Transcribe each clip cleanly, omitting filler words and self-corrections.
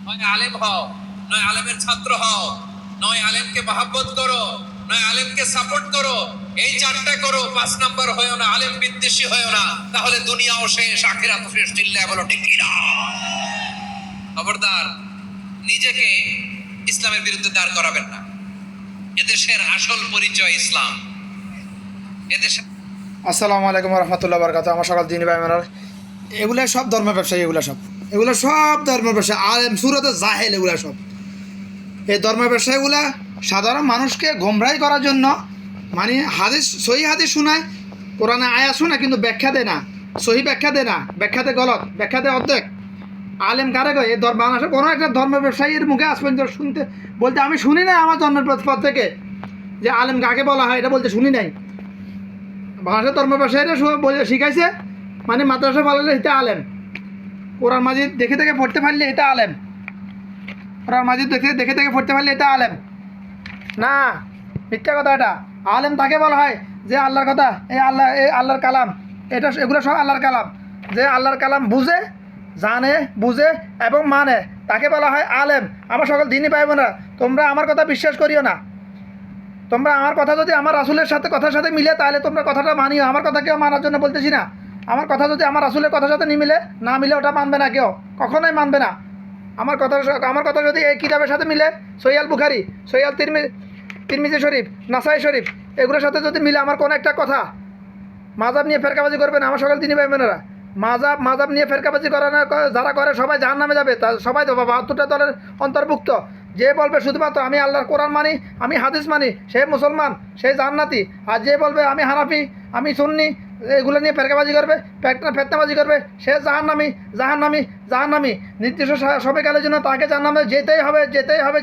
হয় আলেম হও, নয় আলেমের ছাত্র হও, নয় আলেমকে মহাব্বত করো, নয় আলেমকে সাপোর্ট করো। এই চারটা করো, 5 নাম্বার হয়েও না, আলেম বিদ্বেষী হয়েও না, তাহলে দুনিয়াও শেষ, আখিরাতও শেষ। চিল্লায় বলো ঠিক কিনা? খবরদার নিজেকে ইসলামের বিরুদ্ধে দাঁড় করাবেন না। এদেশের আসল পরিচয় ইসলাম। এদেশের আসসালামু আলাইকুম রহমতুল্লাহ বরকাত। আমার সকাল দিন ভাই মেনার এগুলো সব ধর্ম ব্যবসায়ী, এগুলো সব ধর্ম ব্যবসায়ী, আলেম সুরতে জাহেল, এগুলো সব এই ধর্ম ব্যবসায়ীগুলা সাধারণ মানুষকে গোমরাহি করার জন্য মানে হাদিস, সহি হাদিস শোনায়, কোরআনে আয়াত শোনায়, কিন্তু ব্যাখ্যা দেয় না, সহি ব্যাখ্যা দেয় না, ব্যাখ্যা দেয় গলত, ব্যাখ্যা দেয় অর্ধেক। আলেম কারে কয়? এই ধর্ম মানুষের কোনো একটা ধর্ম ব্যবসায়ীর মুখে আজ পর্যন্ত শুনতে বলতে আমি শুনি না আমার জন্মের পর থেকে যে আলেম কাকে বলা হয় এটা বলতে শুনি নাই। বাংলাদেশের ধর্ম ব্যবসায়ীরা শিখাইছে মানে মাদ্রাসা পালালে এটা আলেম, কোরআন মাজিদ দেখে দেখে পড়তে পারলে এটা আলেম, কোরআন মাজিদ দেখে দেখে পড়তে পারলে এটা আলেম না, মিথ্যা কথা। এটা আলেম তাকে বলা হয় যে আল্লাহর কথা, এই আল্লাহর কালাম, এটা এগুলো সব আল্লাহর কালাম, যে আল্লাহর কালাম বুঝে, জানে, বুঝে এবং মানে, তাকে বলা হয় আলেম। আমার সকল দিনই পাইব না, তোমরা আমার কথা বিশ্বাস করিও না। তোমরা আমার কথা যদি আমার রাসূলের সাথে কথার সাথে মিলে তাহলে তোমরা কথাটা মানিও। আমার কথা কেউ মানার জন্য বলতেছি না। আমার কথা যদি আমার রাসূলের কথার সাথে না মিলে ওটা মানবে না, কেউ কখনোই মানবে না। আমার কথা যদি এই কিতাবের সাথে মিলে, সহিহ আল বুখারী, সহিহ আল তিরমিজি শরীফ, নাসাই শরীফ, এগুলোর সাথে যদি মিলে আমার কোনো একটা কথা, মাযাব নিয়ে ফেরকাবাজি করবে না আমার সকল দিনী ভাই বোনেরা। মাযাব নিয়ে ফেরকাবাজি যারা করে সবাই জাহান্নামে যাবে, সবাই তো 72টা দলের অন্তর্ভুক্ত। যে বলবে শুধুমাত্র আমি আল্লাহর কোরআন মানি, আমি হাদিস মানি, সে মুসলমান, সে জান্নাতি। আর যে বলবে আমি হানাফি, আমি সুন্নি, এগুলো নিয়ে ফেরকাবাজি করবে, ফেতনাবাজি করবে, সে জাহান্নামি। নির্দিষ্ট সময়কালের জন্য তাকে জাহান্নামে যেতেই হবে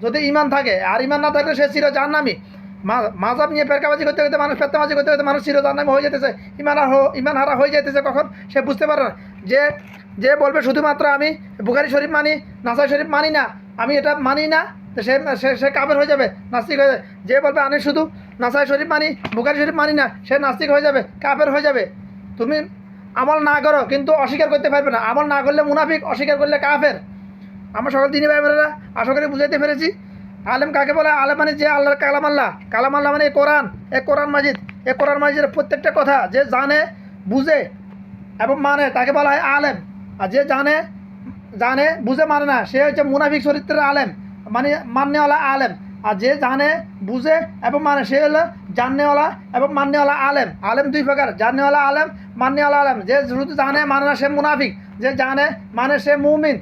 যদি ঈমান থাকে। আর ঈমান না থাকলে সে চির জাহান্নামি। মাযাব নিয়ে ফেরকাবাজি করতে মানুষ, ফেতনাবাজি করতে মানুষ চির জাহান্নামী হয়ে যেতেছে, ঈমান হারা হয়ে যেতেছে। কখন সে বুঝতে পারে না যে বলবে শুধুমাত্র আমি বুখারী শরীফ মানি, নাসাই শরীফ মানি না, আমি এটা মানি না, তো সে কাফের হয়ে যাবে, নাস্তিক হয়ে যাবে। যে বলবে আমি শুধু নাসাই শরীফ মানি, বুখারী শরীফ মানি না, সে নাস্তিক হয়ে যাবে, কাফের হয়ে যাবে। তুমি আমল না করো কিন্তু অস্বীকার করতে পারবে না। আমল না করলে মুনাফিক, অস্বীকার করলে কাফের। আমার সকল দিনী ভাই বোনেরা আশা করি বুঝাইতে পেরেছি। আলেম কাকে বলে? আলেম মানে যে আল্লাহর কালাম আল্লাহ মানে কোরআন মাজিদের প্রত্যেকটা কথা যে বুঝে এবং মানে, তাকে বলা হয় আলেম। আর যে জানে বুঝে মানে না, সে হচ্ছে মুনাফিক চরিত্রের আলেম, মানে মান্যওয়ালা আলেম। আর যে জানে বুঝে এবং মানে, সে হলো জাননেওয়ালা এবং মান্যওয়ালা আলেম। আলেম দুই প্রকার, জাননেওয়ালা আলেম, মান্যওয়ালা আলেম। যে শুধু জানে মানে না, সে মুনাফিক। যে জানে মানে, সে মুমিন।